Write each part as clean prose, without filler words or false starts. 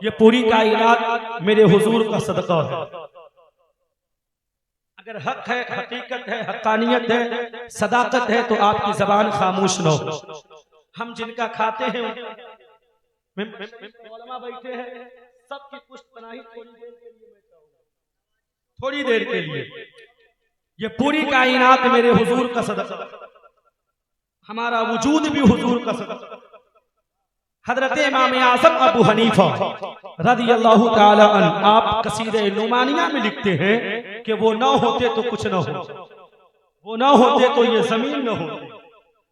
ये पूरी कायनात मेरे हुजूर का सदका है। अगर हक है, हकीकत है, हक्कानियत है, सदाकत है, तो आपकी जबान खामोश न हो। हम जिनका खाते हैं उलमा बैठे हैं, सबकी पुष्ट बनाई थोड़ी देर के लिए। ये पूरी कायनात मेरे हुजूर का सदका, हमारा वजूद भी हुजूर का सदका। हजरत इमाम आज़म अबू हनीफा रज़ियल्लाहु ताला अन्हु आप कसीदे नुमानिया में लिखते हैं कि वो ना होते तो कुछ ना हो, वो ना होते तो ये जमीन न होती,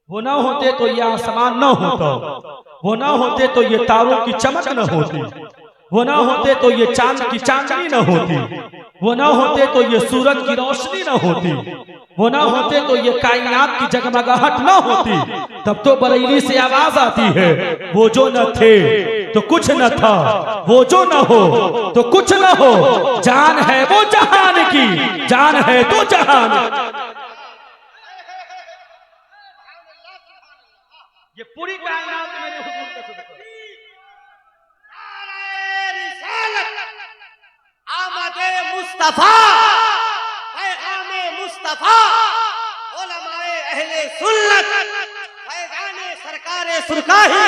वो ना होते तो ये आसमान न होता, वो ना होते तो ये तारों की चमक न होती, वो ना होते तो ये चांद की चांदनी न होती, वो ना होते तो ये सूरज की रोशनी न होती, वो ना होते तो ये कायनात की जगमगाहट न होती। तब तो बरेली से आवाज आती है, वो जो न थे तो कुछ न था, वो जो न हो तो कुछ न हो, जान है वो जहान की, जान है तो जहान। ये पूरी कायनात मेरे हुजूर का सदका। आमदे मुस्तफा, पैगामे मुस्तफा, उलमाए अहले सुन्नत, पैगामे सरकारे सुरकाही,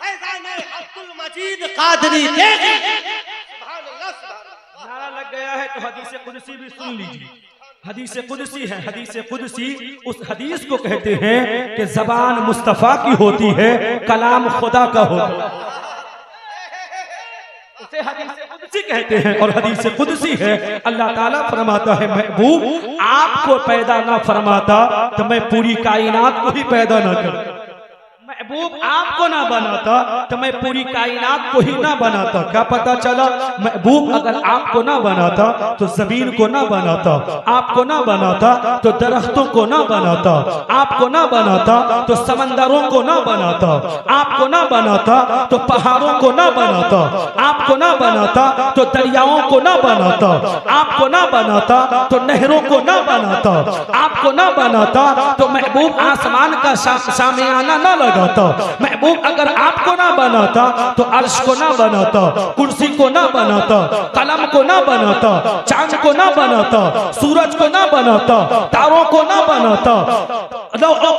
पैगामे अब्दुल मजीद कादरी देगी। सुभान अल्लाह, सुभान अल्लाह। नारा लग गया है तो हदीस कुदसी भी सुन लीजिए। हदीस कुदसी है, हदीस कुदसी उस हदीस को कहते हैं कि जबान मुस्तफा की होती है, कलाम खुदा का होता है, उसे हदीस कुदसी कहते हैं। और हदीस कुदसी है, अल्लाह ताला फरमाता है, महबूब आपको पैदा ना फरमाता तो मैं पूरी कायनात को भी पैदा ना करता, महबूब आपको ना बनाता तो मैं पूरी कायनात को ही ना बनाता। क्या पता चला, महबूब अगर आपको ना बनाता तो जमीन को ना बनाता, आपको ना बनाता तो दरख्तों को ना बनाता, आपको ना बनाता तो समंदरों को ना बनाता, आपको ना बनाता तो पहाड़ों को ना बनाता, आपको ना बनाता तो दरियाओं को ना बनाता, आपको ना बनाता तो नहरों को ना बनाता, आपको ना बनाता तो महबूब आसमान का शामियाना ना लगाता, महबूब अगर आपको ना बनाता तो अर्श को ना बनाता, कुर्सी को ना बनाता, कलम को ना बनाता, चांद को ना बनाता, सूरज को ना बनाता, तारों को ना बनाता,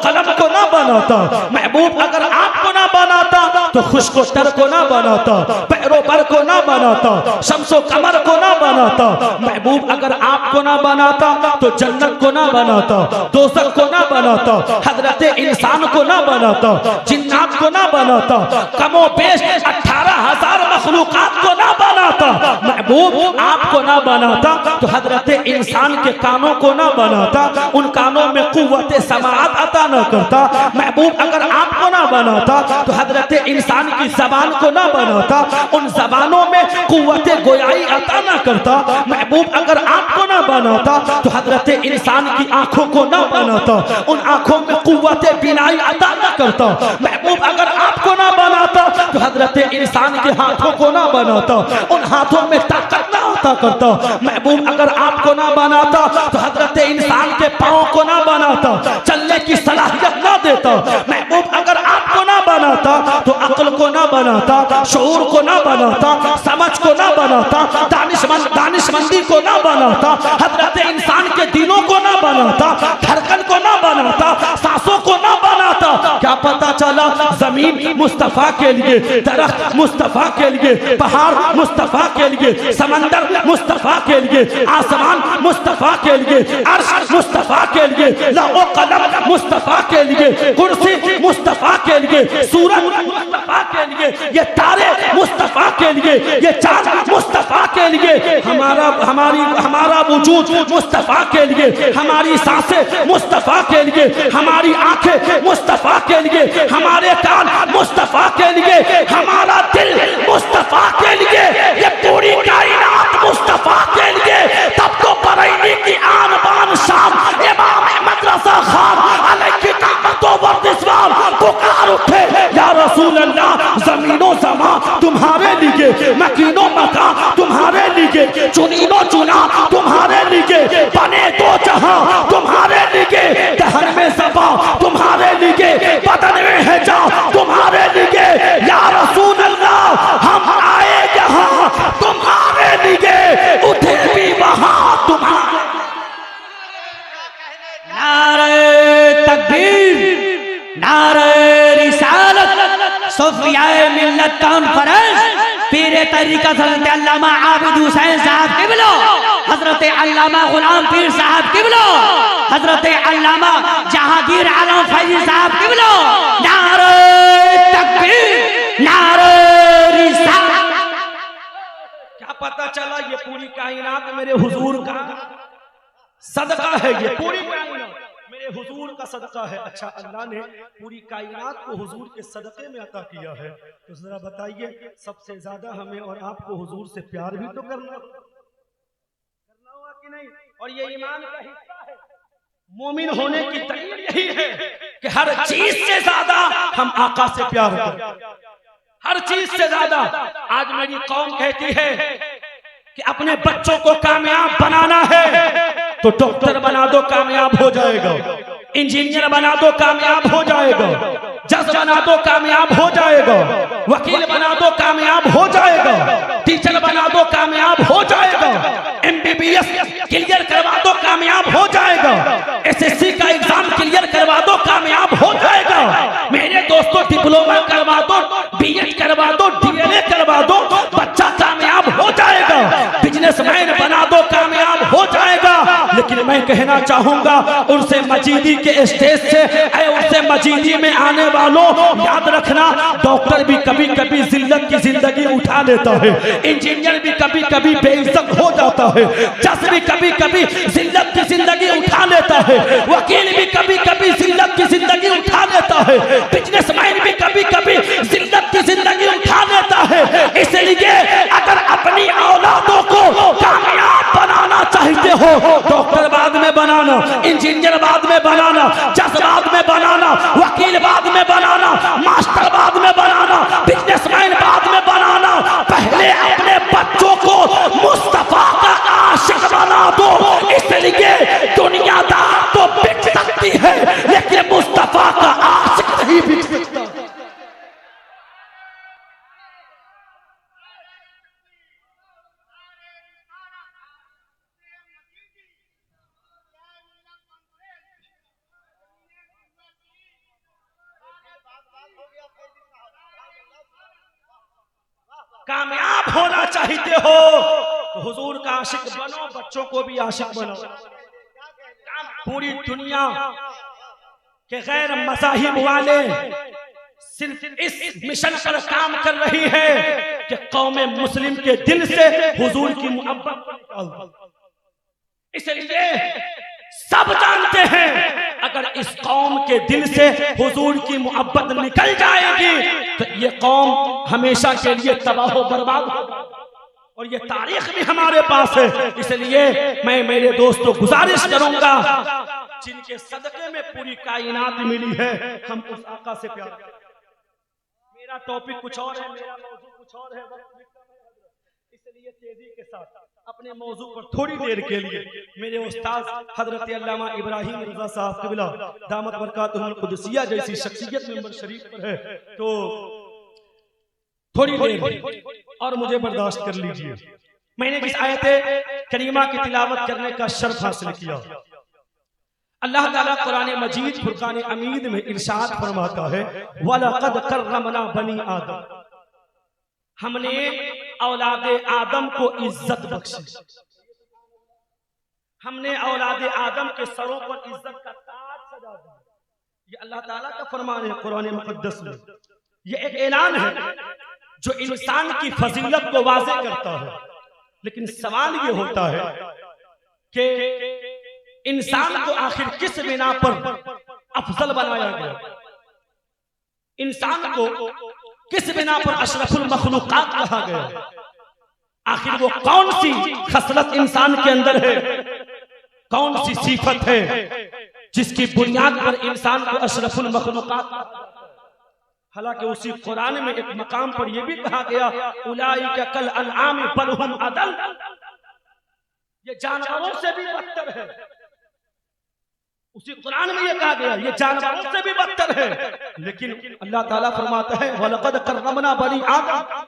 कलम को ना बनाता। महबूब अगर आपको ना बनाता तो खुश्को तर को ना बनाता, पैरों पर को ना बनाता, शम्सो कमर को ना बनाता। महबूब अगर आपको ना बनाता तो जन्नत को ना बनाता, दोज़ख को ना बनाता, हजरत इंसान को ना बनाता, जिन्नात को ना बनाता, कमो पेश 18,000 मखलूकात को ना बनाता। महबूब आपको ना बनाता तो हजरत इंसान के कानों को ना बनाता, उन कानों में कुव्वत समाअत अता ना करता। महबूब अगर आपको ना बनाता तो हजरत इंसान की जबान को ना बनाता, उन जबानों में कुव्वत गोयाई अता ना करता। महबूब अगर आपको ना बनाता तो हजरत इंसान की आंखों को ना बनाता, उन आंखों में कुव्वत बिनाई अता ना करता। महबूब अगर आपको ना बनाता तो हजरत इंसान के हाथों को ना बनाता, उन हाथों में ताकत ना अता करता। महबूब अगर आपको ना बनाता तो हजरत इंसान के पाँव को ना बनाता, चलने की सलाहियत ना देता। महबूब अगर आपको ना बनाता तो अक्ल को ना बनाता, शऊर को ना बनाता, समझ को ना बनाता, दानिशमंदी को ना बनाता, हजरत इंसान के दिलों को ना बनाता, धड़कन को ना बनाता, सांसों को ना बनाता। क्या पता चला, जमीन मुस्तफा के लिए, दरख्त मुस्तफा के लिए, पहाड़ मुस्तफा के लिए, समंदर मुस्तफा के लिए, आसमान मुस्तफा के लिए, अर्श मुस्तफा के लिए, लौह कलम मुस्तफा के लिए, कुर्सी मुस्तफा के लिए, सूरज मुस्तफा के लिए, ये तारे मुस्तफा के लिए, ये चांद मुस्तफा के लिए, हमारा वजूद मुस्तफा के लिए, हमारी सांसें मुस्तफा के लिए, हमारी आंखें मुस्तफा के लिए, हमारे कान मुस्तफा के लिए, हमारा दिल मुस्तफा के लिए, ये पूरी कायनात मुस्तफा के लिए। तब तो बरेली की आन बान शान इमाम मदरसा खान अलैहि रहमत व रिज़वान पुकार उठे, या रसूल अल्लाह, ज़मीनो ज़मा तुम्हारे लिए, मकीनो मका तुम्हारे लिए, चुनीनो चुना तुम्हारे लिए, बने दो जहां तुम्हारे लिए, दहन में ज़बा तुम्हारे लिए, बदन में है जा तुम्हारे लिए। या रसूल अल्लाह, हम तक कॉन्फ्रेंस पीर तरीका हजरत अल्लामा आबिद हुसैन साहब किबलो, हजरत अल्लामा गुलाम पीर साहब किबलो, हजरत अल्लामा जहांगीर आलम फैजी साहब किबलो, नारे तकबीर, नारे रिसालत। क्या पता चला ये पूरी कायनात मेरे हुजूर का सदका है, ये पूरी कायनात मेरे हुजूर का सदका है। अच्छा, अल्लाह ने पूरी कायनात को हुजूर के सदके में अता किया है, तो जरा बताइए सबसे ज्यादा हमें और आपको हुजूर से प्यार भी तो करना होगा कि नहीं? और ये ईमान का हिस्सा है। मोमिन होने की दलील यही है कि हर चीज से ज्यादा हम आका से प्यार करें, हर चीज से ज्यादा। आज मेरी कौम कहती है कि अपने बच्चों को कामयाब बनाना है तो डॉक्टर बना दो कामयाब हो जाएगा, इंजीनियर बना दो कामयाब हो जाएगा, जज बना दो कामयाब हो जाएगा, वकील बना दो कामयाब हो जाएगा, टीचर बना दो कामयाब हो जाएगा, MBBS क्लियर करवा दो कामयाब हो जाएगा, SSC का एग्जाम क्लियर करवा दो कामयाब हो जाएगा। मेरे दोस्तों, डिप्लोमा करवा दो, BEd करवा दो, DLA करवा दो, बच्चा कामयाब हो जाएगा, बिजनेसमैन बना दो कामयाब हो जाएगा। लेकिन मैं कहना चाहूंगा उनसे मजीदी के स्टेज से, उनसे मजीदी में आने वालों, याद रखना डॉक्टर भी कभी कभी जिल्लत की जिंदगी उठा लेता है, इंजीनियर भी कभी कभी बेइज्जत हो जाता है, जज भी कभी कभी जिल्लत की जिंदगी उठा लेता है, वकील भी कभी कभी जिल्लत की जिंदगी उठा लेता है, बिजनेसमैन भी कभी कभी जिल्लत की जिंदगी उठा लेता है। इसलिए अगर अपनी औलादों को कामयाब बनाना चाहते हो, डॉक्टर बाद में बनाना, इंजीनियर बाद में बनाना, जज बाद में बनाना, वकील बाद में बनाना, मास्टर बाद में बनाना, बिजनेसमैन बाद में बनाना, पहले अपने बच्चों को मुस्तफा का आशिक बना दो। इसलिए दुनियादार तो बिक सकती है लेकिन मुस्तफा का आशिक नहीं बिक सकता। कामयाब होना चाहते हो तो हुजूर का आशिक बनो, बच्चों को भी आशिक बनो। पूरी दुनिया के गैर मज़ाहिब वाले सिर्फ इस मिशन पर काम कर रही है कि कौम मुस्लिम के दिल से हुजूर की मोहब्बत। इसलिए सब जानते हैं अगर इस कौम के दिल से हुजूर की मोहब्बत निकल जाएगी तो ये कौम हमेशा के लिए तबाह व बर्बाद होगी, और ये तारीख भी हमारे पास है। इसलिए मैं मेरे दोस्तों गुजारिश करूंगा, जिनके सदके में पूरी कायनात मिली है, हम उस आका से प्यार करें। मेरा टॉपिक कुछ और है, मेरा मौजू कुछ और है, इसलिए तेजी के साथ अपने मौजू पर थोड़ी देर के लिए मेरे उस्ताद हजरत अल्लामा इब्राहिम रज़ा साहब क़िबला दामत बरकातुहुल क़ुदसिया जैसी शख्सियत मेंबर शरीफ पर है, तो थोड़ी देर और मुझे बर्दाश्त कर लीजिए। मैंने जिस आयत करीमा की तिलावत करने का शर्फ हासिल किया, अल्लाह ताला कुरान मजीद फुरकान अमीद में इरशाद फरमाता है, वलक़द कर्रमना बनी आदम, हमने औलादे आदम को इज्जत बख्शी, हमने औलादे आदम के सरों पर इज्जत का ताज सजा दिया। ये अल्लाह ताला का फरमान है कुरान मुक़द्दस में। ये एक ऐलान है जो इंसान की फजीलत को वाज़ेह करता है। लेकिन सवाल ये होता है कि इंसान को आखिर किस बिना पर अफजल बनाया गया, इंसान को किस बिना पर अशरफुल मखलूकात कहा गया, आखिर वो कौन सी खसलत इंसान के अंदर है, कौन सी सिफत है जिसकी बुनियाद पर इंसान को अशरफुल मखलूकात। हालांकि उसी कुरान में एक मकाम पर यह भी कहा गया, उलाइका कल अनआम बल हुम अदल, ये जानवरों से भी बदतर है। उसी कुरान में ये कहा गया ये जानवरों से भी बदतर है। लेकिन अल्लाह ताला फरमाता है वलक़द कर्रमना बनी आदम,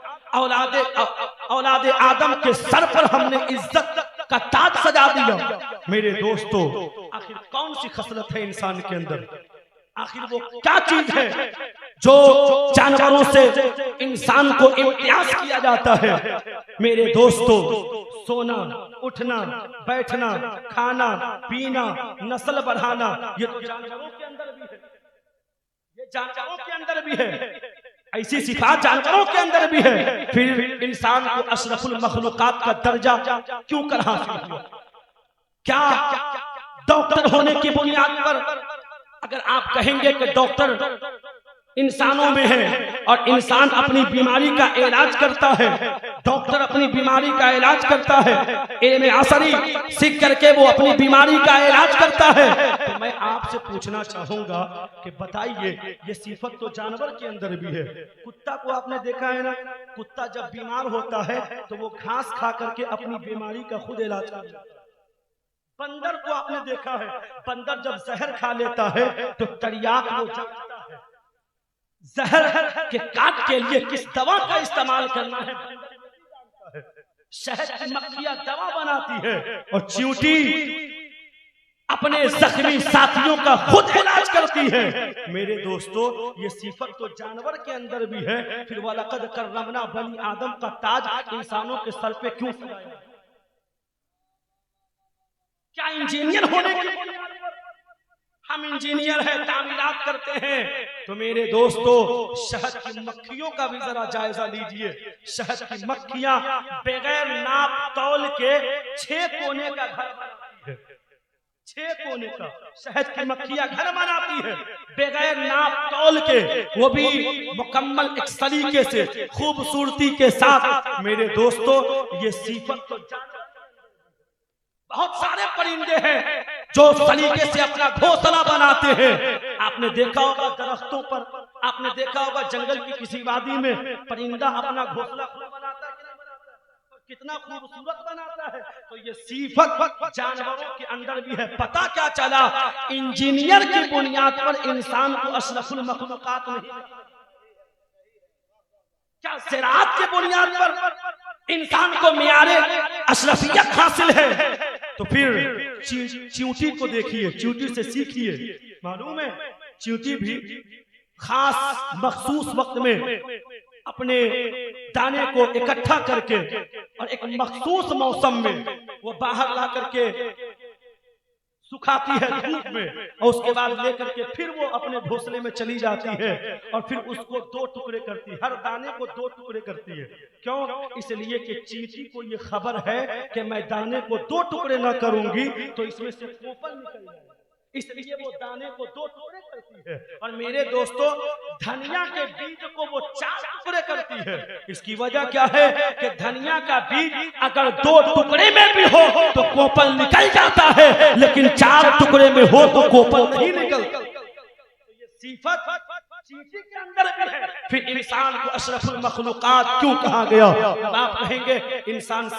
औलादे आदम के सर पर हमने इज्जत का ताज सजा दिया। मेरे दोस्तों, आखिर कौन सी खसलत है इंसान के अंदर, आखिर वो क्या चीज है जो जानवरों से इंसान को इम्तियाज किया जाता है। मेरे दोस्तों, सोना, उठना, बैठना, खाना, पीना, नस्ल बढ़ाना, ये तो जानवरों के अंदर भी है। ये जानवरों के अंदर भी है। ऐसी सिफात जानवरों के अंदर भी है। फिर इंसान को अशरफुल मखलूकात का दर्जा क्यों कर हासिल हुआ? क्या डॉक्टर होने की बुनियाद पर अगर आप कहेंगे कि डॉक्टर इंसानों में है और इंसान अपनी बीमारी का इलाज करता है, डॉक्टर अपनी बीमारी का इलाज करता है, इल्म असरी सीख करके वो अपनी बीमारी का इलाज करता है, तो मैं आपसे पूछना चाहूंगा कि बताइए, ये सिफत तो जानवर के अंदर भी है। कुत्ता को आपने देखा है ना, कुत्ता जब बीमार होता है तो वो घास खा करके अपनी बीमारी का खुद इलाज करता है। बंदर को आपने देखा है, बंदर जब जहर खा लेता है तो तरियाक वो जानता है जहर के काट के लिए किस दवा का इस्तेमाल करना है। शहद की मक्खियां दवा बनाती है और चींटी अपने जख्मी साथियों का खुद इलाज करती है। मेरे दोस्तों, ये सिफत तो जानवर के अंदर भी है। फिर वलक़द कर्रमना बनी आदम का ताज इंसानों के सर पे क्यों सजाया? क्या इंजीनियर होने की बुनियाद पर हम इंजीनियर हैं, तामीरात करते हैं? तो मेरे दोस्तों, शहद की मक्खियों का भी जरा जायजा लीजिए। शहद की मक्खियां बगैर नाप तौल के 6 कोने का घर बनाती है। 6 कोने का शहद की मक्खियां घर बनाती है बगैर नाप तौल के, वो भी मुकम्मल एक सलीके से, खूबसूरती के साथ। मेरे दोस्तों, ये सिफत तो बहुत सारे परिंदे हैं जो सलीके से अपना घोंसला बनाते हैं। आपने देखा होगा दरख्तों पर, आपने देखा होगा जंगल की किसी वादी में परिंदा अपना घोंसला खुद बनाता है कि नहीं बनाता है? कितना खूबसूरत बनाता है। तो ये सिफत जानवरों के अंदर भी है। पता क्या चला? इंजीनियर की बुनियाद पर इंसान को अशरफुल मखलूकात नहीं, क्या ज़राअत की बुनियाद पर इंसान को मियारे अशरफियत हासिल है? तो फिर चींटी को देखिए, चींटी से सीखिए। मालूम है, चींटी भी खास मखसूस वक्त में अपने दाने को इकट्ठा करके और एक मखसूस मौसम में वो बाहर ला करके सुखाती है धूप में, और उसके बाद लेकर के फिर वो अपने घोंसले में चली जाती है और फिर उसको 2 टुकड़े करती है। हर दाने को 2 टुकड़े करती है। क्यों? इसलिए कि चींटी को ये खबर है कि मैं दाने को 2 टुकड़े ना करूंगी तो इसमें से कोपल निकल जाएगा, इसलिए वो दाने को 2 टुकड़े करती है। और मेरे दोस्तों, धनिया के बीज को वो 4 टुकड़े करती है। इसकी वजह क्या है कि धनिया का बीज अगर 2 टुकड़े में भी हो तो कोपल निकल जाता है, लेकिन 4 टुकड़े में हो तो कोपल नहीं निकलता। ये सिफत चींटी के अंदर भी है। फिर इंसान को अशरफुल मखलूकात क्यों कहा गया? आप कहेंगे इंसान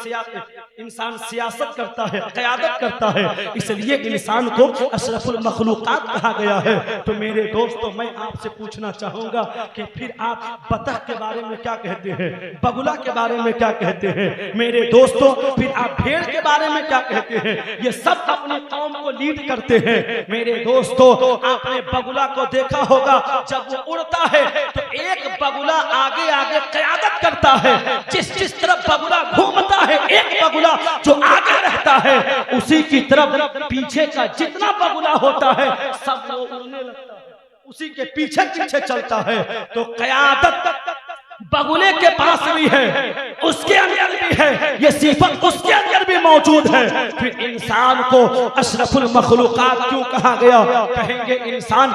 सियासत करता है, क़यादत करता है, इसलिए इंसान को अशरफुल मखलूकात कहा गया है। तो मेरे दोस्तों, मैं आपसे पूछना चाहूंगा कि फिर आप बतख के बारे में क्या कहते हैं, बगुला के बारे में क्या कहते हैं? मेरे दोस्तों, फिर आप भेड़ के बारे में क्या कहते हैं? ये सब अपनी कौम को लीड करते हैं। मेरे दोस्तों, आपने बगुला को देखा होगा, जब उड़ता है तो एक बगुला आगे आगे क़यादत करता है। जिस तरफ बगुला घूमता है, एक बगुला जो आगे रहता है, उसी की तरफ पीछे का जितना बगुला होता है सब वो उड़ने लगता है, उसी के पीछे पीछे चलता है। तो क़यादत बगुले के पास भी है, उसके अंदर भी है, ये सिफत उसके अंदर भी मौजूद है। फिर इंसान को अशरफुल मखलूकात क्यों कहा गया? कहेंगे इंसान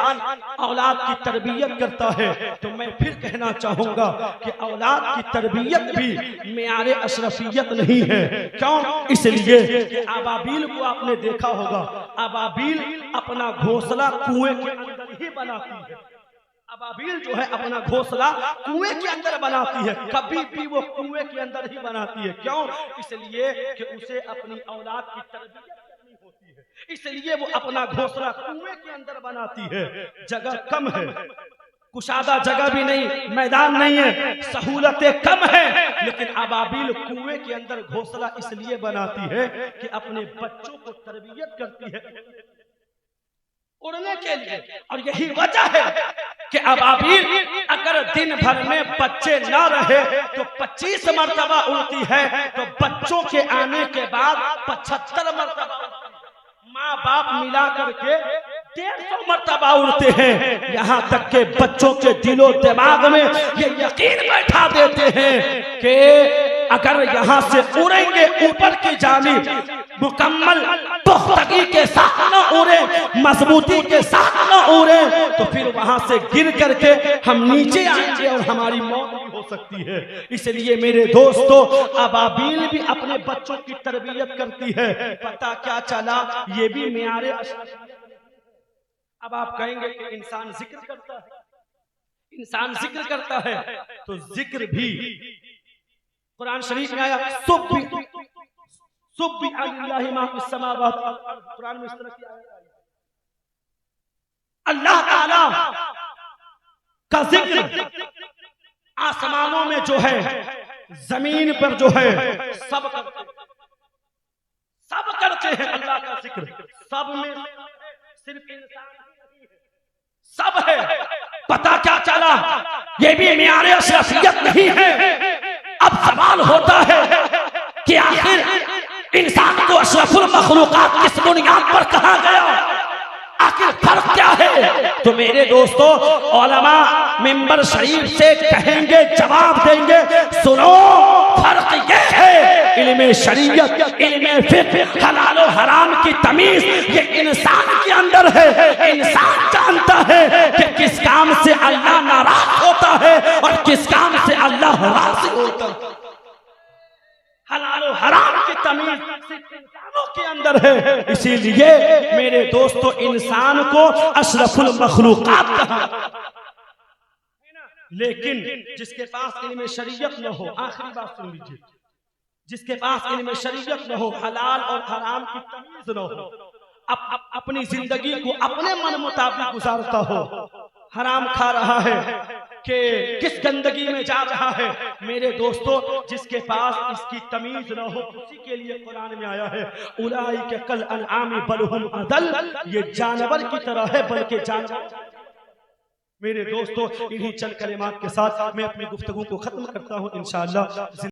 औलाद की तरबियत करता है। तो मैं फिर कहना चाहूंगा कि औलाद की तरबियत भी मियारे अशरफियत नहीं है। क्यों? इसलिए कि अबाबील को आपने देखा होगा, अबाबील अपना घोंसला कुएं के अंदर ही बनाती है। अबाबील जो है अपना घोंसला कुएं के अंदर बनाती है, कभी भी वो कुएं के अंदर ही बनाती है। क्यों? इसलिए कि उसे अपनी औलाद की तरबियत करनी होती है, इसलिए वो अपना घोंसला कुएं के अंदर बनाती है। जगह कम है, कुशादा जगह भी नहीं, मैदान नहीं है, सहूलतें कम है, लेकिन अबाबील कुएं के अंदर घोंसला इसलिए बनाती है कि अपने बच्चों को तरबियत करती है, उड़ने के लिए। और यही वजह है कि अबाबील अगर दिन भर में बच्चे ना रहे तो 25 मरतबा उड़ती है, तो बच्चों के आने के बाद 75 मरतबा माँ बाप मिला करके 150 मरतबा उड़ते हैं। यहाँ तक के बच्चों के दिलो दिमाग में ये यकीन बैठा देते हैं कि अगर यहाँ से उड़ेंगे ऊपर की जानिब, मुकम्मल पुख्तगी के साथ न उड़े, मजबूती के साथ न उड़े, तो फिर वहां से गिर करके हम नीचे आएंगे और हमारी मौत भी हो सकती है। इसलिए मेरे दोस्तों, अबाबील भी अपने बच्चों की तरबियत करती है। पता क्या चला, ये भी मियारे। अब आप कहेंगे कि इंसान जिक्र करता है, इंसान जिक्र करता है, तो जिक्र भी कुरान शरीफ में आया, कुरान में इस तरह की आयत आई। अल्लाह ताला का जिक्र आसमानों में जो है, जमीन पर जो है, सब करते हैं अल्लाह का जिक्र। सब में सिर्फ इंसान सब है। पता क्या चला, ये भी मियारे अशरफियत नहीं है। अब सवाल होता है कि आखिर इंसान को अशरफुल मखलूकात किस बुनियाद पर कहा गया, आखिर फर्क क्या है? तो मेरे दोस्तों, उलमा मिंबर शरीफ से कहेंगे, जवाब देंगे, सुनो, फर्क ये है, इल्मे शरीयत, इल्मे फिक्र, हलाल और हराम की तमीज ये इंसान के अंदर है। इंसान जानता है कि किस काम से अल्लाह नाराज होता है और किस काम से अल्लाह राज़ी होता है। हलाल और हराम की तमीज सिर्फ इंसानों के अंदर है। इसीलिए मेरे दोस्तों, इंसान को अशरफुल मखलूकात कहा। लेकिन जिसके पास इल्मे शरीयत न हो, आखिरी बात सुन लीजिए, जिसके पास इल्मे शरीयत न हो, हलाल और हराम की तमीज न हो, अपनी जिंदगी को अपने मन मुताबिक गुजारता हो, हराम खा रहा है कि किस गंदगी में जा रहा है, मेरे दोस्तों, जिसके पास इसकी तमीज न हो, उसी के लिए कुरान में आया है, उलाइके कल अनआमी बल हुम अदल, ये जानवर की तरह है, बल्कि जानवर। मेरे दोस्तों, इन्हीं चंद कलिमात के साथ मैं अपनी गुफ्तगू को खत्म करता हूँ इंशाअल्लाह।